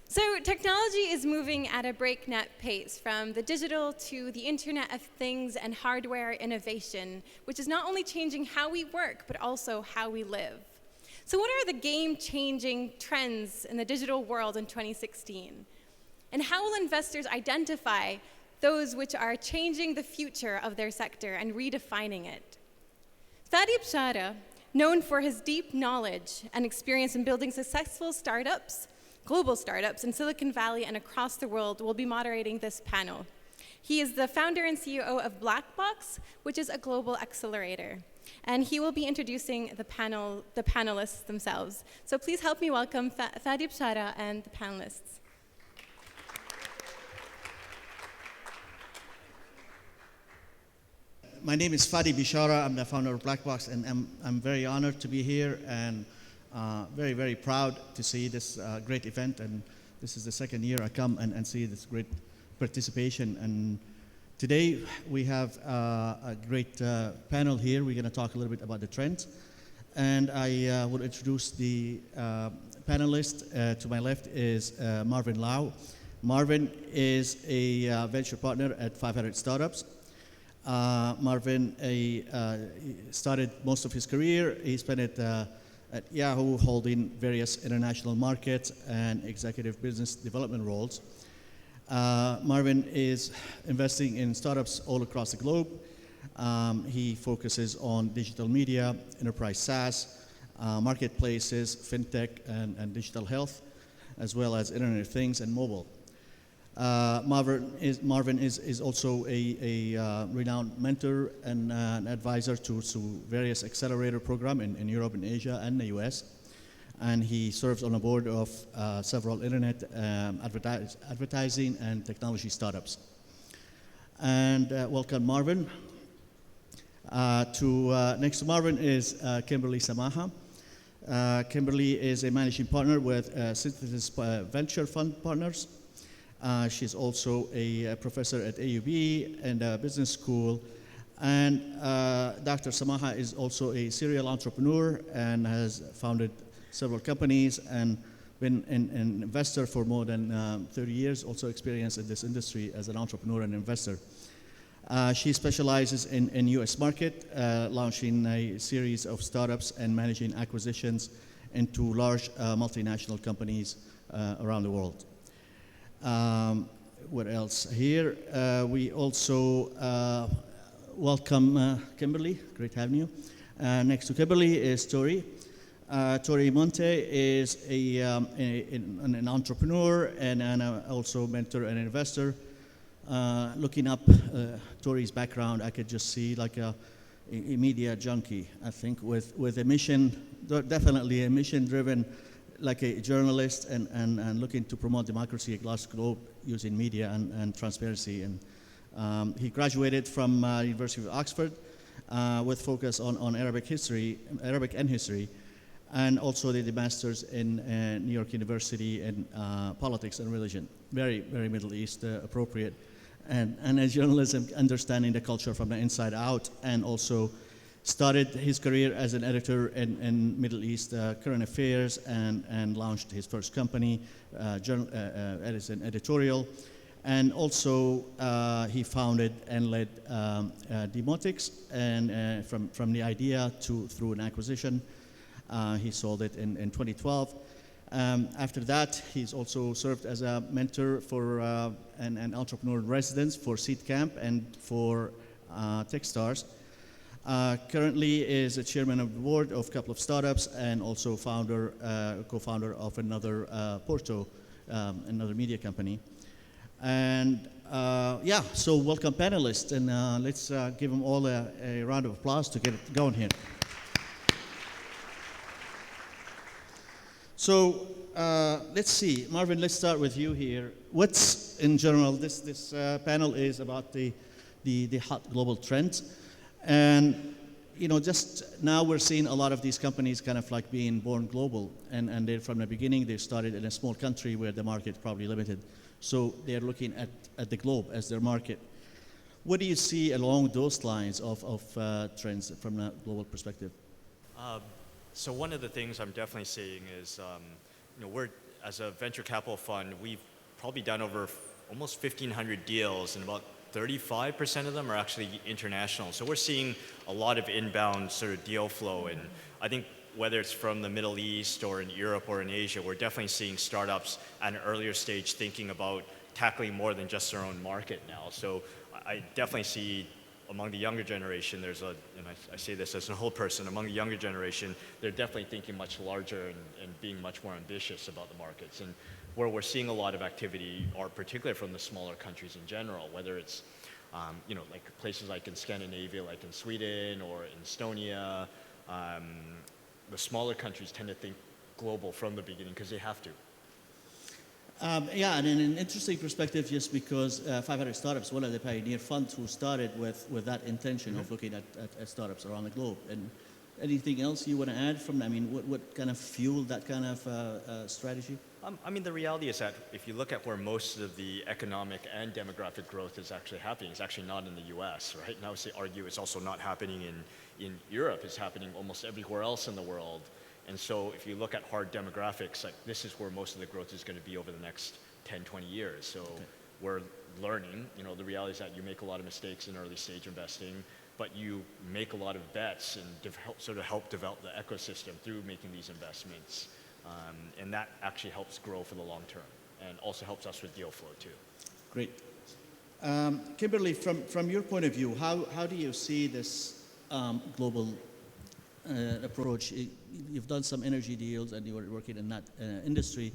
So technology is moving at a breakneck pace, from the digital to the Internet of Things and hardware innovation, which is not only changing how we work, but also how we live. So what are the game-changing trends in the digital world in 2016? And how will investors identify those which are changing the future of their sector and redefining it? Fadi Bishara, known for his deep knowledge and experience in building successful startups, global startups in Silicon Valley and across the world, will be moderating this panel. He is the founder and CEO of Blackbox, which is a global accelerator. And he will be introducing the panelists themselves. So please help me welcome Fadi Bishara and the panelists. My name is Fadi Bishara. I'm the founder of Blackbox, and I'm very honored to be here and very, very proud to see this great event. And this is the second year I come and see this great participation. And today we have a great panel here. We're going to talk a little bit about the trends. And I will introduce the panelist. To my left is Marvin Lau. Marvin is a venture partner at 500 Startups. Marvin started most of his career. He spent it at Yahoo, holding various international markets and executive business development roles. Marvin is investing in startups all across the globe. He focuses on digital media, enterprise SaaS, marketplaces, fintech, and digital health, as well as Internet of Things and mobile. Marvin is also a renowned mentor and an advisor to various accelerator programs in Europe and Asia and the US. And he serves on the board of several internet advertising and technology startups. And welcome, Marvin. Next to Marvin is Kimberly Samaha. Kimberly is a managing partner with Synthesis Venture Fund Partners. She's also a professor at AUB and a business school. And Dr. Samaha is also a serial entrepreneur and has founded several companies and been an investor for more than 30 years, also experienced in this industry as an entrepreneur and investor. She specializes in US market, launching a series of startups and managing acquisitions into large multinational companies around the world. What else here? We also welcome Kimberly. Great having you. Next to Kimberly is Tori. Tori Monte is an entrepreneur and also mentor and investor. Looking up Tori's background, I could just see like a media junkie, I think, with a mission, definitely a mission-driven, like a journalist and looking to promote democracy across the globe using media and transparency. And he graduated from University of Oxford with focus on Arabic and history, and also did a master's in New York University in politics and religion. Very, very Middle East appropriate. And as journalism, understanding the culture from the inside out, and also started his career as an editor in Middle East current affairs and launched his first company, Edison Editorial. And also he founded and led Demotics, and from the idea through an acquisition. He sold it in 2012. After that, he's also served as a mentor for an entrepreneur in residence for Seed Camp and for Techstars. Currently is a chairman of the board of a couple of startups and also co-founder of another Porto, another media company. And so welcome panelists, and let's give them all a round of applause to get it going here. So let's see, Marvin, let's start with you here. What's, in general, this panel is about the hot global trends. And, you know, just now we're seeing a lot of these companies kind of like being born global. And they, from the beginning, they started in a small country where the market is probably limited. So they're looking at the globe as their market. What do you see along those lines of trends from a global perspective? So one of the things I'm definitely seeing is, as a venture capital fund, we've probably done over almost 1,500 deals, and about 35% of them are actually international. So we're seeing a lot of inbound sort of deal flow, and I think whether it's from the Middle East or in Europe or in Asia, we're definitely seeing startups at an earlier stage thinking about tackling more than just their own market now. So I definitely see among the younger generation, and I say this as an old person, among the younger generation, they're definitely thinking much larger and being much more ambitious about the markets. And where we're seeing a lot of activity are particularly from the smaller countries in general, whether it's like places like in Scandinavia, like in Sweden or in Estonia. The smaller countries tend to think global from the beginning because they have to. Yeah, and in an interesting perspective, just because 500 Startups, one of the pioneer funds who started with that intention of looking at startups around the globe. And anything else you want to add from that? I mean, what kind of fueled that kind of strategy? I mean, the reality is that if you look at where most of the economic and demographic growth is actually happening, it's actually not in the US, right? And I would argue it's also not happening in Europe. It's happening almost everywhere else in the world. And so if you look at hard demographics, like this is where most of the growth is going to be over the next 10, 20 years. So we're learning. The reality is that you make a lot of mistakes in early stage investing, but you make a lot of bets and help develop the ecosystem through making these investments. And that actually helps grow for the long term and also helps us with deal flow too. Great. Kimberly, from your point of view, how do you see this global approach? You've done some energy deals and you were working in that industry.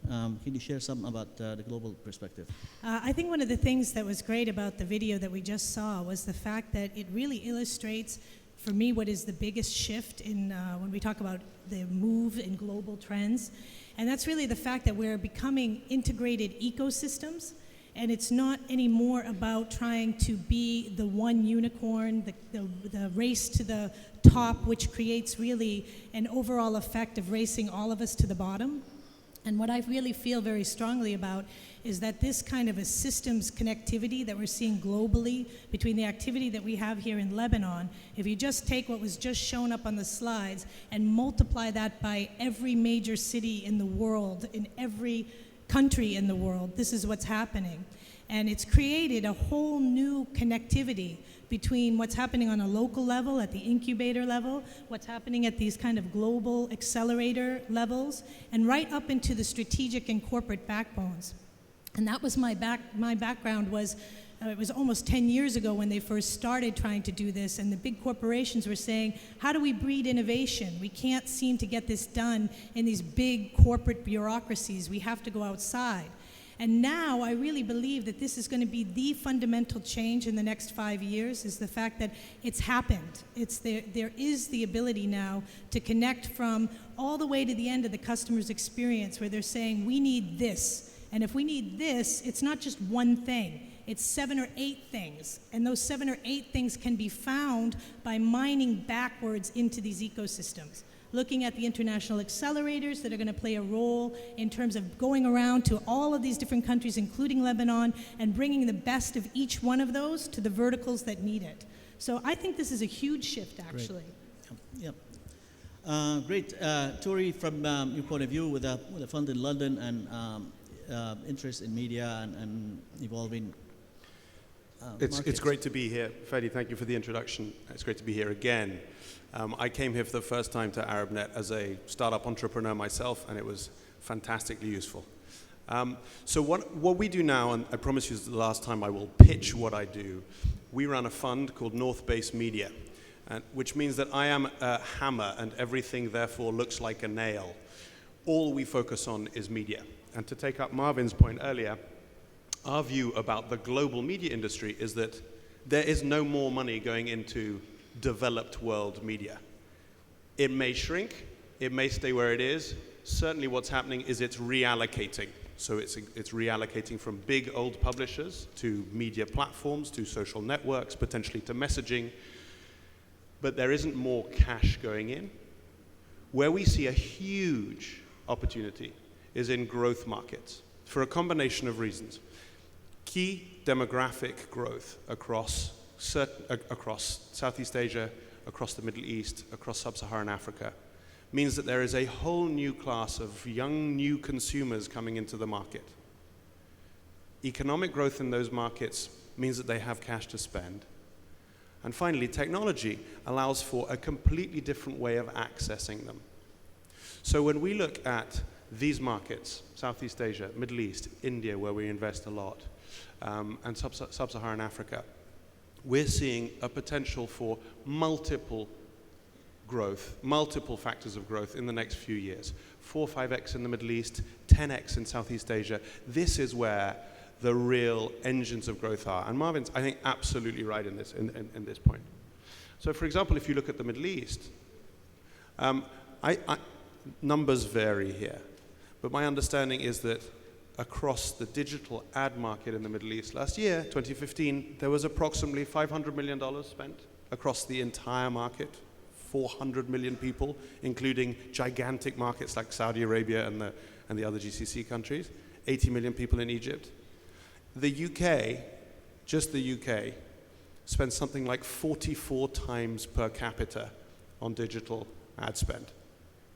Can you share something about the global perspective? I think one of the things that was great about the video that we just saw was the fact that it really illustrates, for me, what is the biggest shift in when we talk about the move in global trends. And that's really the fact that we're becoming integrated ecosystems. And it's not anymore about trying to be the one unicorn, the race to the top, which creates really an overall effect of racing all of us to the bottom. And what I really feel very strongly about is that this kind of a systems connectivity that we're seeing globally between the activity that we have here in Lebanon, if you just take what was just shown up on the slides and multiply that by every major city in the world, in every country in the world, this is what's happening. And it's created a whole new connectivity between what's happening on a local level, at the incubator level, what's happening at these kind of global accelerator levels, and right up into the strategic and corporate backbones. And that was my background was, it was almost 10 years ago when they first started trying to do this, and the big corporations were saying, how do we breed innovation? We can't seem to get this done in these big corporate bureaucracies. We have to go outside. And now I really believe that this is going to be the fundamental change in the next 5 years, is the fact that it's happened. There is the ability now to connect from all the way to the end of the customer's experience, where they're saying, we need this. And if we need this, it's not just one thing. It's 7 or 8 things. And those 7 or 8 things can be found by mining backwards into these ecosystems. Looking at the international accelerators that are going to play a role in terms of going around to all of these different countries, including Lebanon, and bringing the best of each one of those to the verticals that need it. So I think this is a huge shift, actually. Great. Yep. Great. Tori, from your point of view, with a fund in London and interest in media and evolving It's great to be here. Fadi, thank you for the introduction. It's great to be here again. I came here for the first time to ArabNet as a startup entrepreneur myself, and it was fantastically useful. So what we do now, and I promise you this is the last time I will pitch what I do, we run a fund called North Base Media, which means that I am a hammer and everything therefore looks like a nail. All we focus on is media. And to take up Marvin's point earlier, our view about the global media industry is that there is no more money going into developed world media. It may shrink, it may stay where it is. Certainly what's happening is it's reallocating. So it's reallocating from big old publishers to media platforms, to social networks, potentially to messaging. But there isn't more cash going in. Where we see a huge opportunity is in growth markets for a combination of reasons. Key demographic growth across Southeast Asia, across the Middle East, across Sub-Saharan Africa, means that there is a whole new class of young, new consumers coming into the market. Economic growth in those markets means that they have cash to spend. And finally, technology allows for a completely different way of accessing them. So when we look at these markets, Southeast Asia, Middle East, India, where we invest a lot, and Sub-Saharan Africa, we're seeing a potential for multiple growth, multiple factors of growth in the next few years. 4 or 5x in the Middle East, 10x in Southeast Asia. This is where the real engines of growth are. And Marvin's, I think, absolutely right in this point. So for example, if you look at the Middle East, numbers vary here, but my understanding is that across the digital ad market in the Middle East last year, 2015, there was approximately $500 million spent across the entire market, 400 million people, including gigantic markets like Saudi Arabia and the other GCC countries, 80 million people in Egypt. The UK, just the UK, spends something like 44 times per capita on digital ad spend.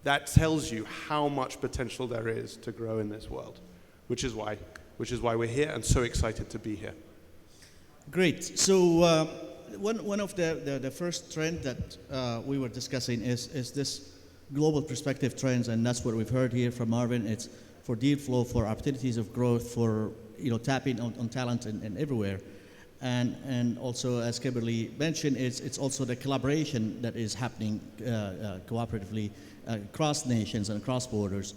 That tells you how much potential there is to grow in this world, which is why we're here and so excited to be here. Great. So one of the first trend that we were discussing is this global perspective trends, and that's what we've heard here from Marvin. It's for deal flow, for opportunities of growth, for tapping on talent and everywhere. And also, as Kimberly mentioned, it's also the collaboration that is happening cooperatively across nations and across borders.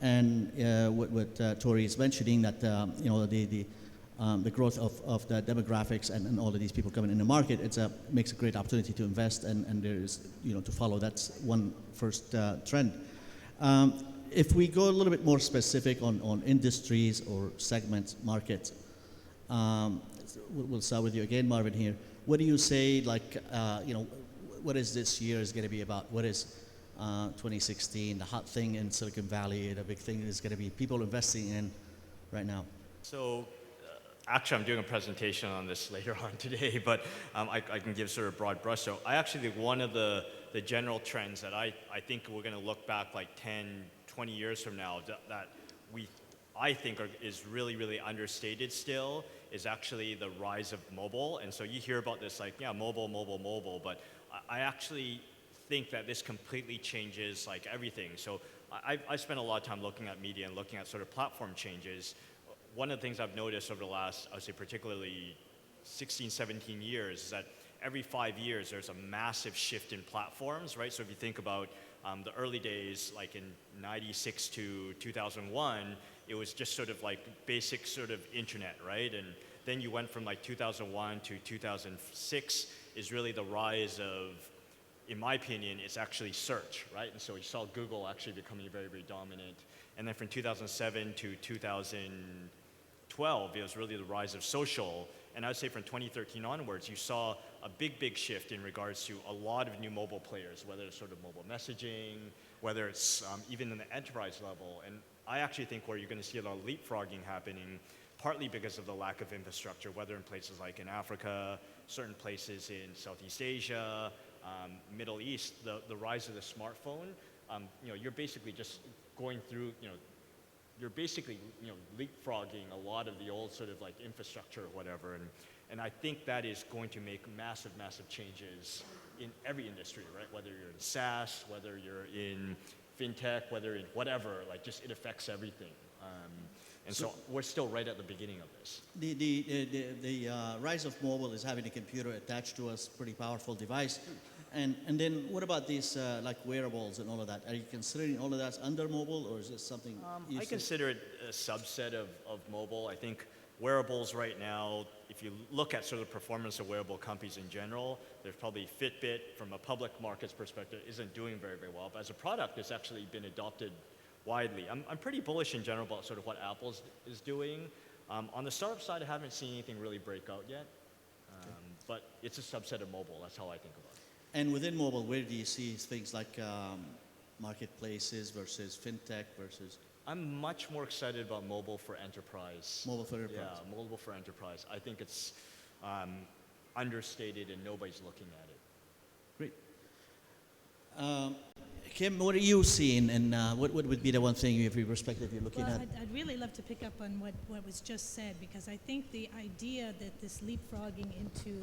And what Tori is mentioning, that the growth of the demographics and all of these people coming in the market, makes a great opportunity to invest and there is to follow. That's one first trend. If we go a little bit more specific on industries or segments, markets, we'll start with you again, Marvin, here. What do you say, what is this year is going to be about? What is 2016, the hot thing in Silicon Valley, the big thing is going to be people investing in right now? So actually, I'm doing a presentation on this later on today, but I can give sort of broad brush. So I actually think one of the general trends that I think we're going to look back like 10, 20 years from now that I think is really, really understated still is actually the rise of mobile. And so you hear about this like, yeah, mobile, but I actually think that this completely changes like everything. So I spent a lot of time looking at media and looking at sort of platform changes. One of the things I've noticed over the last, I would say particularly 16, 17 years is that every 5 years there's a massive shift in platforms, right? So if you think about the early days, like in 96 to 2001, it was just sort of like basic sort of internet, right? And then you went from like 2001 to 2006 is really the rise of, in my opinion, it's actually search, right? And so you saw Google actually becoming very, very dominant. And then from 2007 to 2012, it was really the rise of social. And I would say from 2013 onwards, you saw a big shift in regards to a lot of new mobile players, whether it's sort of mobile messaging, whether it's even in the enterprise level. And I actually think where you're going to see a lot of leapfrogging happening, partly because of the lack of infrastructure, whether in places like in Africa, certain places in Southeast Asia, Middle East, the rise of the smartphone, you're basically just going through, you're basically, leapfrogging a lot of the old sort of like infrastructure or whatever. And I think that is going to make massive changes in every industry, right? Whether you're in SaaS, whether you're in fintech, whether in whatever, like just it affects everything. And so we're still right at the beginning of this. The rise of mobile is having a computer attached to a pretty powerful device. And then what about these like wearables and all of that? Are you considering all of that under mobile, or is this something I consider it a subset of mobile. I think wearables right now, if you look at sort of the performance of wearable companies in general, there's probably Fitbit from a public markets perspective isn't doing very, very well. But as a product, it's actually been adopted widely. I'm pretty bullish in general about sort of what Apple is doing. On the startup side, I haven't seen anything really break out yet. But it's a subset of mobile. That's how I think about it. And within mobile, where do you see things like marketplaces versus fintech versus? I'm much more excited about mobile for enterprise. Mobile for enterprise. Yeah, mobile for enterprise. I think it's understated and nobody's looking at it. Great. Kim, what are you seeing, and what would be the one thing, if your perspective, you're looking Well, at? I'd really love to pick up on what was just said, because I think the idea that this leapfrogging into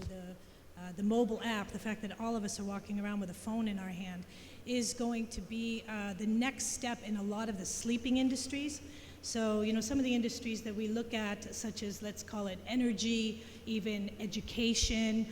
the mobile app, the fact that all of us are walking around with a phone in our hand, is going to be the next step in a lot of the sleeping industries. So, some of the industries that we look at, such as, let's call it energy, even education,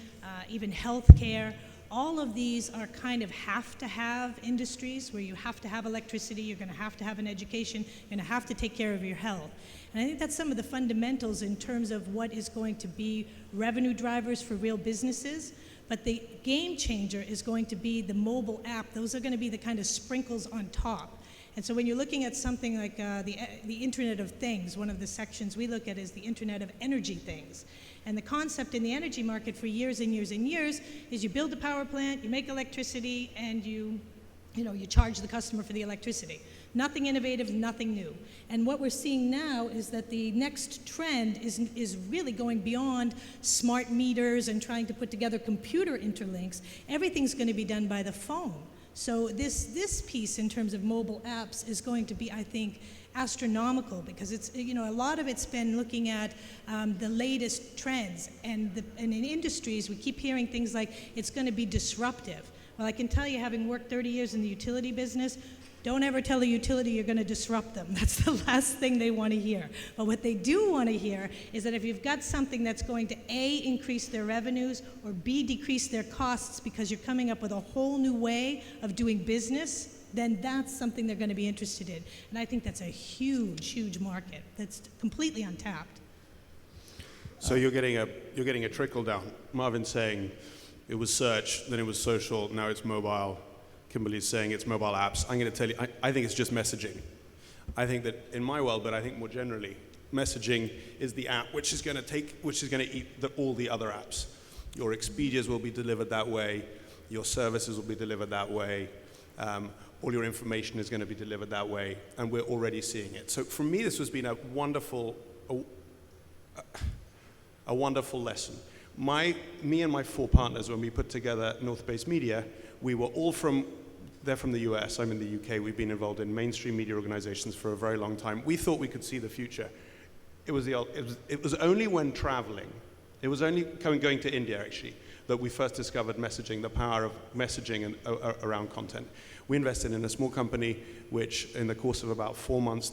even healthcare, all of these are kind of have-to-have industries where you have to have electricity, you're going to have an education, you're going to have to take care of your health. And I think that's some of the fundamentals in terms of what is going to be revenue drivers for real businesses. But the game changer is going to be the mobile app. Those are going to be the kind of sprinkles on top. And so when you're looking at something like the Internet of Things, one of the sections we look at is the Internet of Energy Things. And the concept in the energy market for years and years and years is you build a power plant, you make electricity, and you charge the customer for the electricity. Nothing innovative, nothing new. And what we're seeing now is that the next trend is really going beyond smart meters and trying to put together computer interlinks. Everything's going to be done by the phone. So this piece in terms of mobile apps is going to be, I think, astronomical, because it's, a lot of it's been looking at the latest trends, and in industries we keep hearing things like it's going to be disruptive. Well, I can tell you, having worked 30 years in the utility business, don't ever tell a utility you're going to disrupt them. That's the last thing they want to hear. But what they do want to hear is that if you've got something that's going to A, increase their revenues, or B, decrease their costs because you're coming up with a whole new way of doing business, then that's something they're going to be interested in. And I think that's a huge, huge market that's completely untapped. So you're getting a trickle down. Marvin's saying it was search, then it was social, now it's mobile. Kimberly's saying it's mobile apps. I'm going to tell you, I think it's just messaging. I think that in my world, but I think more generally, messaging is the app which is going to eat all the other apps. Your Expedias will be delivered that way. Your services will be delivered that way. All your information is going to be delivered that way, and we're already seeing it. So for me, this has been a wonderful lesson. Me and my 4 partners, when we put together North Base Media, we were all they're from the US, I'm in the UK. We've been involved in mainstream media organizations for a very long time. We thought we could see the future. It was only when traveling, it was only going to India actually, that we first discovered messaging, the power of messaging and around content. We invested in a small company which, in the course of about 4 months,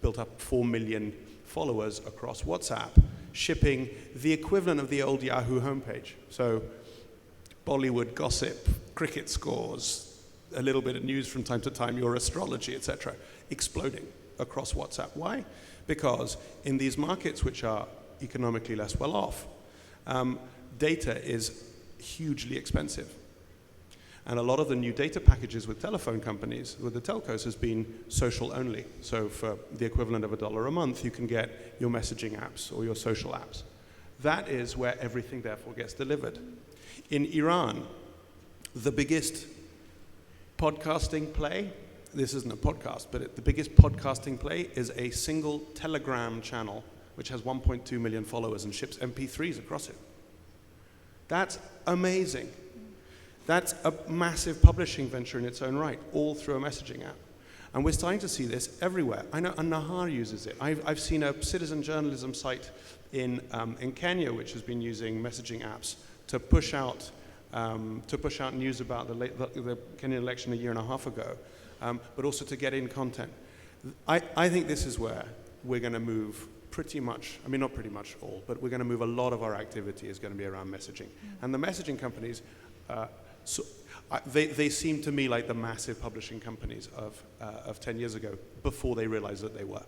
built up 4 million followers across WhatsApp, shipping the equivalent of the old Yahoo homepage. So Bollywood gossip, cricket scores, a little bit of news from time to time, your astrology, etc., exploding across WhatsApp. Why? Because in these markets which are economically less well off, data is hugely expensive. And a lot of the new data packages with telephone companies, with the telcos, has been social only. So for the equivalent of $1 a month, you can get your messaging apps or your social apps. That is where everything therefore gets delivered. In Iran, the biggest podcasting play, this isn't a podcast, but the biggest podcasting play is a single Telegram channel which has 1.2 million followers and ships MP3s across it. That's amazing. That's a massive publishing venture in its own right, all through a messaging app. And we're starting to see this everywhere. I know Nahar uses it. I've seen a citizen journalism site in Kenya which has been using messaging apps to push out news about the Kenyan election a year and a half ago, but also to get in content. I think this is where we're going to move pretty much, I mean not pretty much all, but we're going to move a lot of our activity is going to be around messaging. And the messaging companies, they seem to me like the massive publishing companies of 10 years ago, before they realized that they were.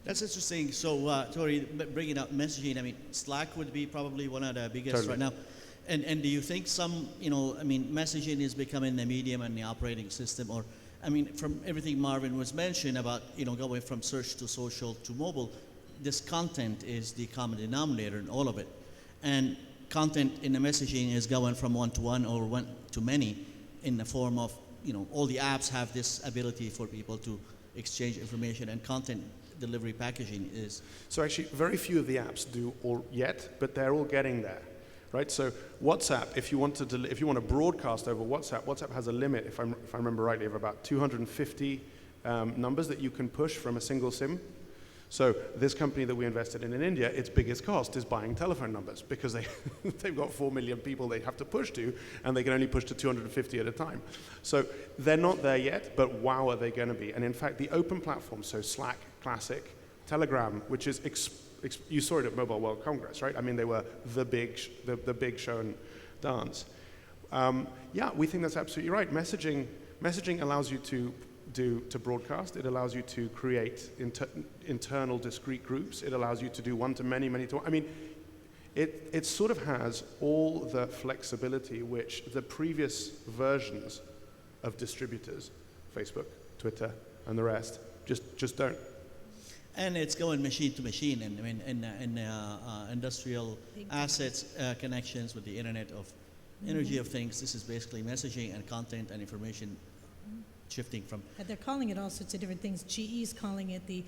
That's interesting. So, Tori, bringing up messaging, I mean, Slack would be probably one of the biggest Totally. right now. And do you think messaging is becoming the medium and the operating system? Or, I mean, from everything Marvin was mentioned about, going from search to social to mobile, this content is the common denominator in all of it. And content in the messaging is going from one-to-one or one-to-many in the form of, all the apps have this ability for people to exchange information, and content delivery packaging is. So actually, very few of the apps do all yet, but they're all getting there. right? So WhatsApp, if you want to broadcast over WhatsApp, WhatsApp has a limit, if I remember rightly, of about 250 numbers that you can push from a single SIM. So this company that we invested in India, its biggest cost is buying telephone numbers because they've got 4 million people they have to push to, and they can only push to 250 at a time. So they're not there yet, but wow, are they going to be? And in fact, the open platforms, so Slack, Classic, Telegram, which is you saw it at Mobile World Congress, right? I mean, they were the big show and dance. Yeah, we think that's absolutely right. Messaging allows you to broadcast. It allows you to create internal discrete groups. It allows you to do one-to-many, many-to-one. I mean, it sort of has all the flexibility which the previous versions of distributors, Facebook, Twitter, and the rest, just don't. And it's going machine to machine, and I mean, in industrial assets connections with the Internet of Energy of Things. This is basically messaging and content and information shifting from. But they're calling it all sorts of different things. GE's calling it the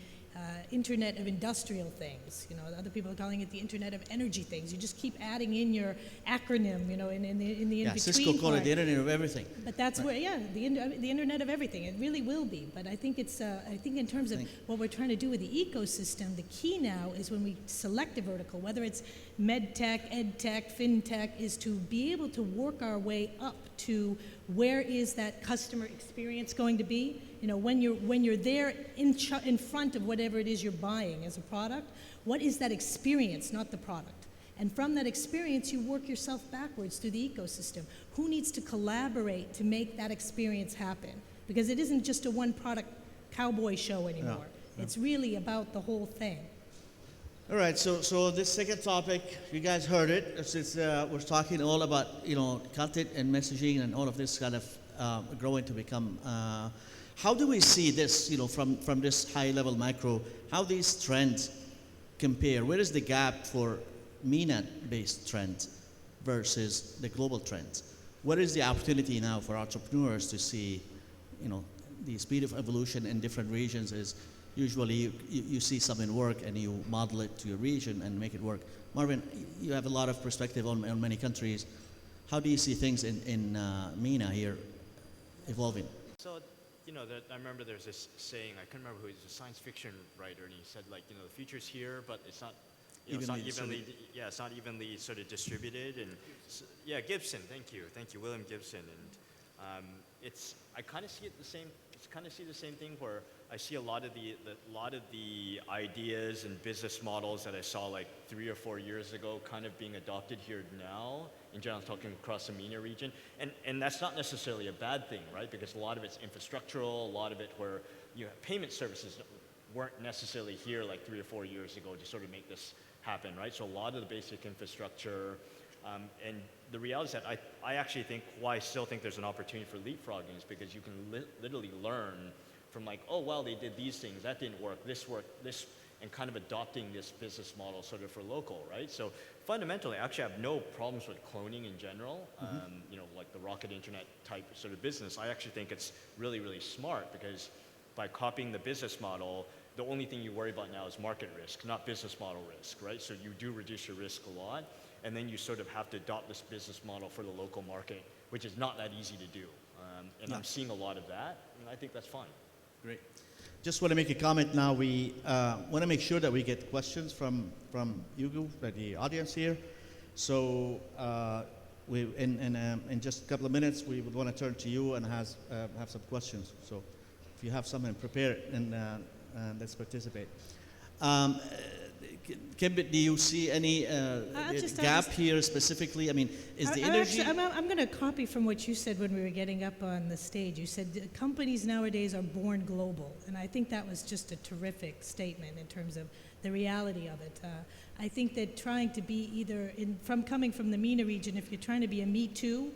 Internet of Industrial Things. You know, other people are calling it the Internet of Energy Things. You just keep adding in your acronym, you know, in the in-between. Cisco call it the Internet of Everything. But that's where, the Internet of Everything. It really will be. But I think it's, I think in terms of what we're trying to do with the ecosystem, the key now is when we select a vertical, whether it's medtech, edtech, fintech, is to be able to work our way up to where is that customer experience going to be. You know, when you're there in front of whatever it is you're buying as a product, what is that experience, not the product? And from that experience, you work yourself backwards through the ecosystem. Who needs to collaborate to make that experience happen? Because it isn't just a one-product cowboy show anymore. No. It's really about the whole thing. All right, so this second topic, you guys heard it. We're talking all about, you know, content and messaging and all of this kind of growing to become. How do we see this, you know, from this high-level macro? How these trends compare? Where is the gap for MENA-based trends versus the global trends? What is the opportunity now for entrepreneurs to see, you know, the speed of evolution in different regions is usually you see something work and you model it to your region and make it work. Marvin, you have a lot of perspective on many countries. How do you see things in MENA here evolving? So, you know, I remember there's this saying, I can't remember who, he's a science fiction writer, and he said, like, you know, the future's here, but it's not, you know, it's not evenly sort of distributed. And Gibson, thank you, William Gibson. And I kind of see it the same. Kind of see the same thing where I see a lot of the ideas and business models that I saw like 3 or 4 years ago kind of being adopted here now. In general, I'm talking across the MENA region, and that's not necessarily a bad thing, right? Because a lot of it's infrastructural, a lot of it where payment services weren't necessarily here like 3 or 4 years ago to sort of make this happen, right? So a lot of the basic infrastructure. And the reality is that I actually think why I still think there's an opportunity for leapfrogging is because you can literally learn from like, oh, well, they did these things, that didn't work, this worked, this, and kind of adopting this business model sort of for local, right? So fundamentally, I actually have no problems with cloning in general, you know, like the rocket internet type sort of business. I actually think it's really, really smart because by copying the business model, the only thing you worry about now is market risk, not business model risk, right? So you do reduce your risk a lot. And then you sort of have to adopt this business model for the local market, which is not that easy to do. And I'm seeing a lot of that, and I think that's fine. Great. Just want to make a comment now. We want to make sure that we get questions from you, the audience here. So in just a couple of minutes, we would want to turn to you and have some questions. So if you have something prepared, and let's participate. Kim, do you see any gap here specifically? I mean, is the energy... I'm going to copy from what you said when we were getting up on the stage. You said companies nowadays are born global, and I think that was just a terrific statement in terms of the reality of it. I think that trying to be either, coming from the MENA region, if you're trying to be a Me Too,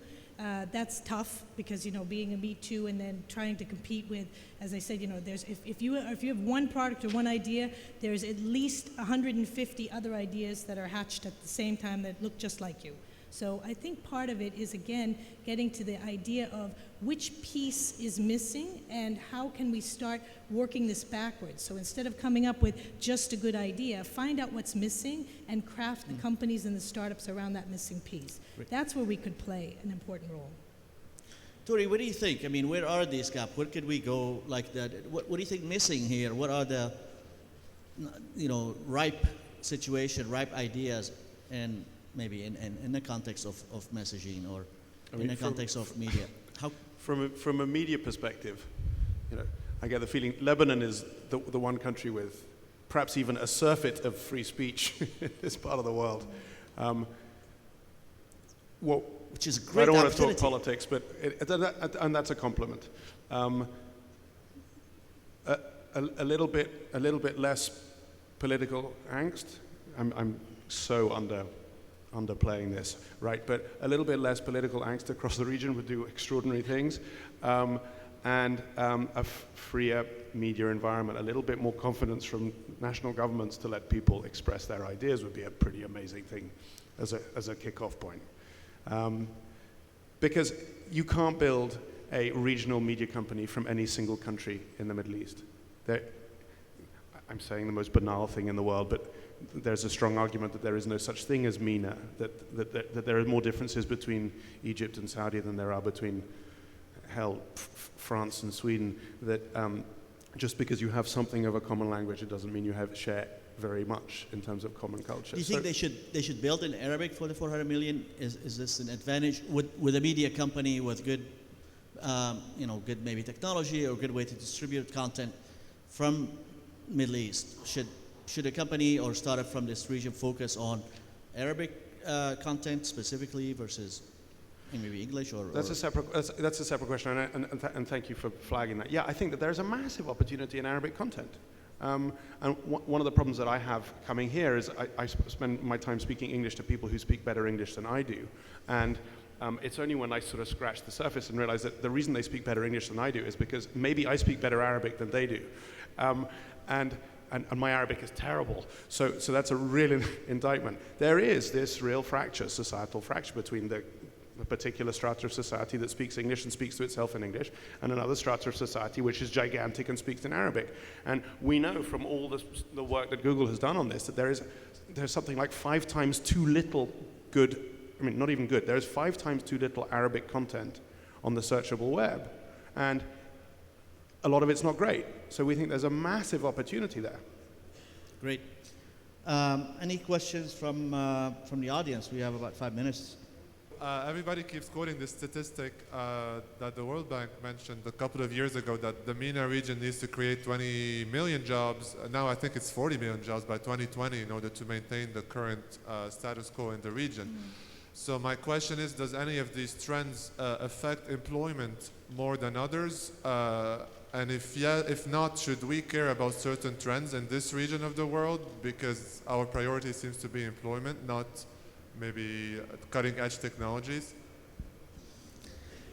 that's tough because, you know, being a Me Too and then trying to compete with, as I said, you know, there's if you have one product or one idea, there's at least 150 other ideas that are hatched at the same time that look just like you. So I think part of it is, again, getting to the idea of which piece is missing and how can we start working this backwards. So instead of coming up with just a good idea, find out what's missing and craft the companies and the startups around that missing piece. Right. That's where we could play an important role. Tori, what do you think? I mean, where are these gaps? Where could we go like that? What do you think missing here? What are the, ripe situation, ripe ideas, and maybe in the context of messaging or in the context of media? How? From a media perspective, I get the feeling Lebanon is the one country with perhaps even a surfeit of free speech in this part of the world. Which is a great I don't want to opportunity. talk politics, but and that's a compliment. A little bit less political angst. I'm so underplaying this, right? But a little bit less political angst across the region would do extraordinary things, and a freer media environment, a little bit more confidence from national governments to let people express their ideas would be a pretty amazing thing as a kickoff point. Because you can't build a regional media company from any single country in the Middle East. I'm saying the most banal thing in the world, but there's a strong argument that there is no such thing as MENA, that there are more differences between Egypt and Saudi than there are between, France and Sweden, that just because you have something of a common language, it doesn't mean you share very much in terms of common culture. Do you think they should build in Arabic for the 400 million? Is this an advantage? With a media company with good, good maybe technology or good way to distribute content from Middle East, should a company or startup from this region focus on Arabic content specifically versus maybe English or? That's a separate question, and thank you for flagging that. Yeah, I think that there's a massive opportunity in Arabic content. And one of the problems that I have coming here is I spend my time speaking English to people who speak better English than I do. And it's only when I sort of scratch the surface and realize that the reason they speak better English than I do is because maybe I speak better Arabic than they do. And my Arabic is terrible. So that's a real indictment. There is this real fracture, societal fracture between the particular strata of society that speaks English and speaks to itself in English, and another strata of society which is gigantic and speaks in Arabic. And we know from all the work that Google has done on this that there's something like 5 times too little good, not even good, there's 5 times too little Arabic content on the searchable web. And a lot of it's not great. So we think there's a massive opportunity there. Great. Any questions from the audience? We have about 5 minutes. Everybody keeps quoting this statistic that the World Bank mentioned a couple of years ago, that the MENA region needs to create 20 million jobs. Now I think it's 40 million jobs by 2020 in order to maintain the current status quo in the region. So my question is, does any of these trends affect employment more than others? And if not, should we care about certain trends in this region of the world? Because our priority seems to be employment, not maybe cutting-edge technologies.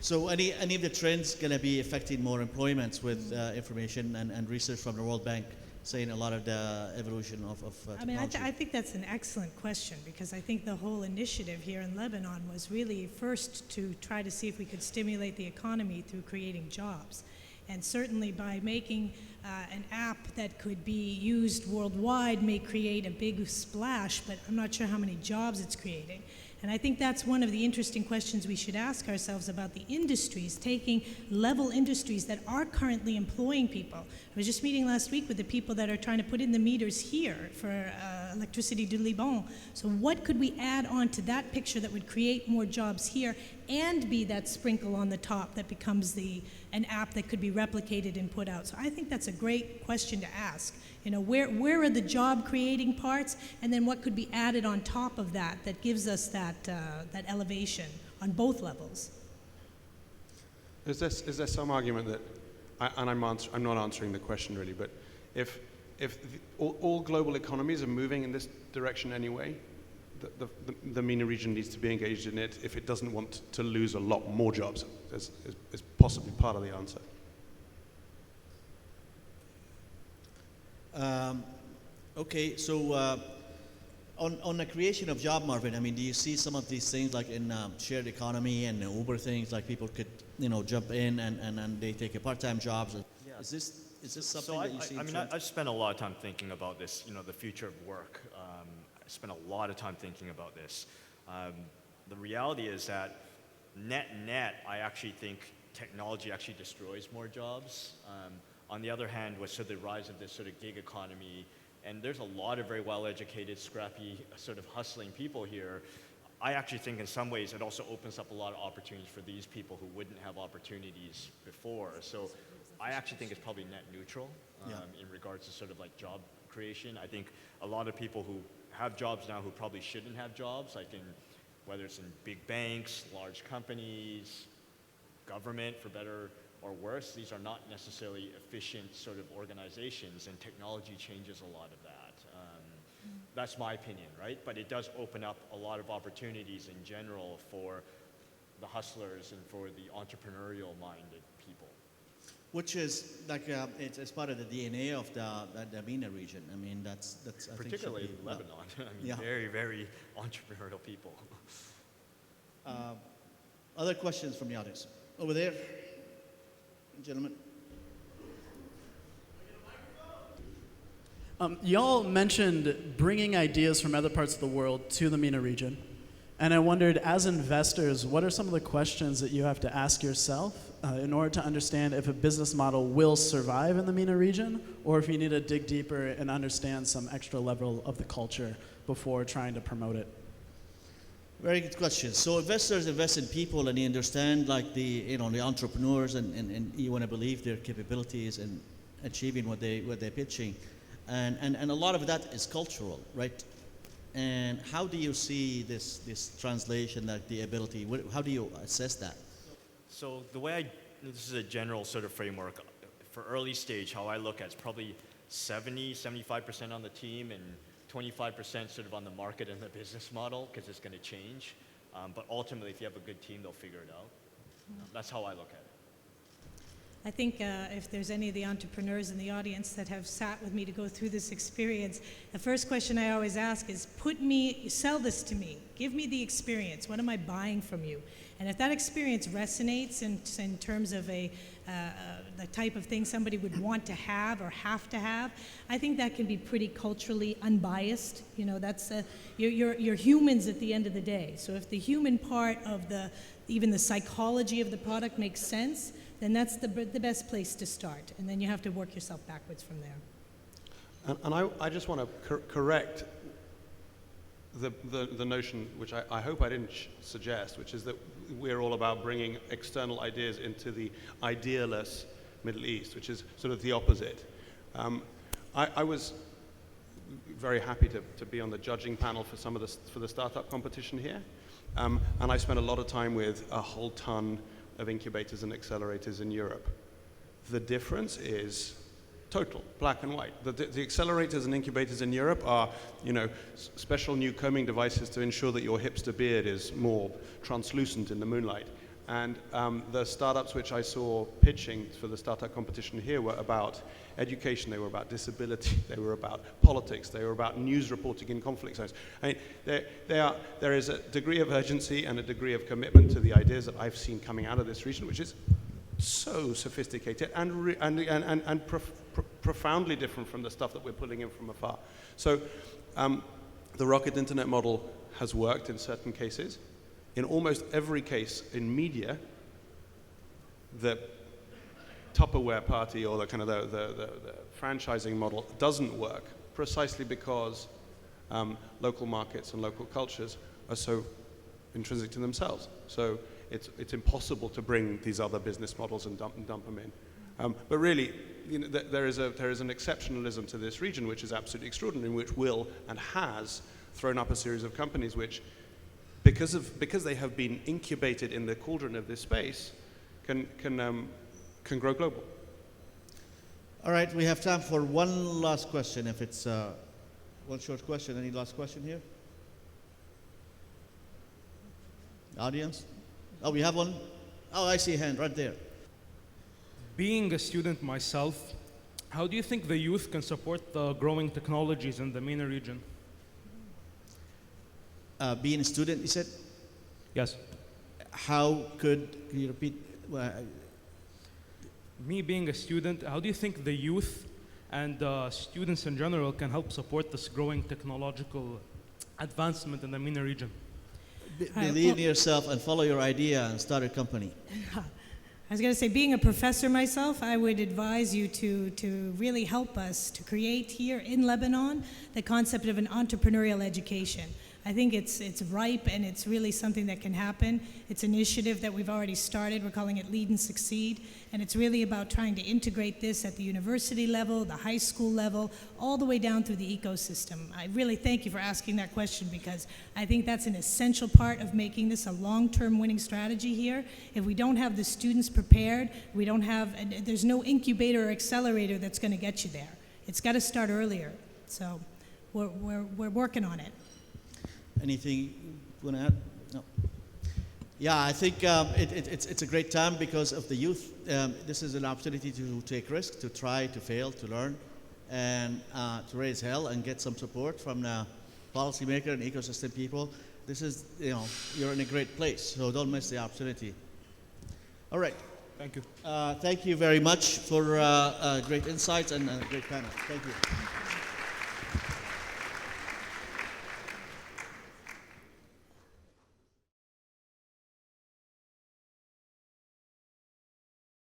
So any of the trends going to be affecting more employments with information and research from the World Bank saying a lot of the evolution of technology? I think that's an excellent question, because I think the whole initiative here in Lebanon was really first to try to see if we could stimulate the economy through creating jobs. And certainly by making an app that could be used worldwide may create a big splash, but I'm not sure how many jobs it's creating. And I think that's one of the interesting questions we should ask ourselves about the industries, taking level industries that are currently employing people. I was just meeting last week with the people that are trying to put in the meters here for Electricity du Liban. So what could we add on to that picture that would create more jobs here and be that sprinkle on the top that becomes an app that could be replicated and put out? So I think that's a great question to ask. Where are the job creating parts, and then what could be added on top of that gives us that elevation on both levels? Is there some argument that, and I'm not answering the question really, but if all global economies are moving in this direction anyway, the MENA region needs to be engaged in it if it doesn't want to lose a lot more jobs, is possibly part of the answer. Okay, so On the creation of job, Marvin, I mean, do you see some of these things like in shared economy and Uber things, like people could, jump in and they take a part-time jobs? Yeah. Is this something So that you see? I've spent a lot of time thinking about this, the future of work. I spent a lot of time thinking about this. The reality is that net, I actually think technology actually destroys more jobs. On the other hand, with sort of the rise of this sort of gig economy, and there's a lot of very well-educated, scrappy, sort of hustling people here, I actually think in some ways it also opens up a lot of opportunities for these people who wouldn't have opportunities before. So I actually think it's probably net neutral in regards to sort of like job creation. I think a lot of people who have jobs now who probably shouldn't have jobs, like whether it's in big banks, large companies, government, for better or worse, these are not necessarily efficient sort of organizations, and technology changes a lot of that. That's my opinion, right? But it does open up a lot of opportunities in general for the hustlers and for the entrepreneurial-minded people. Which is like it's part of the DNA of the MENA region. I mean, that's I particularly think Lebanon. I mean, very, very entrepreneurial people. Other questions from the audience? Over there, gentlemen. Y'all mentioned bringing ideas from other parts of the world to the MENA region. And I wondered, as investors, what are some of the questions that you have to ask yourself in order to understand if a business model will survive in the MENA region, or if you need to dig deeper and understand some extra level of the culture before trying to promote it? Very good question. So investors invest in people, and you understand like the entrepreneurs, and you want to believe their capabilities in achieving what they're pitching. And a lot of that is cultural, right? And how do you see this translation, like the ability? How do you assess that? So this is a general sort of framework. For early stage, how I look at it's probably 75% on the team and 25% sort of on the market and the business model, because it's going to change. But ultimately, if you have a good team, they'll figure it out. That's how I look at it. I think if there's any of the entrepreneurs in the audience that have sat with me to go through this experience, the first question I always ask is, sell this to me. Give me the experience. What am I buying from you? And if that experience resonates in terms of the type of thing somebody would want to have or have to have, I think that can be pretty culturally unbiased. That's you're humans at the end of the day. So if the human part of even the psychology of the product makes sense, then that's the best place to start. And then you have to work yourself backwards from there. And I just want to correct the notion, which I hope I didn't suggest, which is that we're all about bringing external ideas into the idealess Middle East, which is sort of the opposite. I was very happy to be on the judging panel for the startup competition here. And I spent a lot of time with a whole ton of incubators and accelerators in Europe. The difference is total, black and white. The accelerators and incubators in Europe are, special new combing devices to ensure that your hipster beard is more translucent in the moonlight. And the startups which I saw pitching for the startup competition here were about education, they were about disability, they were about politics, they were about news reporting in conflict zones. I mean, there is a degree of urgency and a degree of commitment to the ideas that I've seen coming out of this region, which is so sophisticated and profoundly different from the stuff that we're pulling in from afar. So the rocket internet model has worked in certain cases. In almost every case in media, the Tupperware party or the kind of the franchising model doesn't work precisely because local markets and local cultures are so intrinsic to themselves. So it's impossible to bring these other business models and dump them in. But really, there is an exceptionalism to this region which is absolutely extraordinary, which will and has thrown up a series of companies which, because they have been incubated in the cauldron of this space, can grow global. All right, we have time for one last question. If it's one short question, any last question here? Audience? Oh, we have one. Oh, I see a hand right there. Being a student myself, how do you think the youth can support the growing technologies in the MENA region? being a student, you said? Yes. How can you repeat? Me being a student, how do you think the youth and students in general can help support this growing technological advancement in the MENA region? Believe in yourself and follow your idea and start a company. I was going to say, being a professor myself, I would advise you to really help us to create here in Lebanon the concept of an entrepreneurial education. I think it's ripe and it's really something that can happen. It's an initiative that we've already started. We're calling it Lead and Succeed. And it's really about trying to integrate this at the university level, the high school level, all the way down through the ecosystem. I really thank you for asking that question because I think that's an essential part of making this a long-term winning strategy here. If we don't have the students prepared, there's no incubator or accelerator that's going to get you there. It's got to start earlier. So we're working on it. Anything you want to add? No. Yeah, I think it's a great time because of the youth. This is an opportunity to take risks, to try, to fail, to learn, and to raise hell and get some support from the policymaker and ecosystem people. This is, you're in a great place, so don't miss the opportunity. All right. Thank you. Thank you very much for great insights and a great panel. Thank you.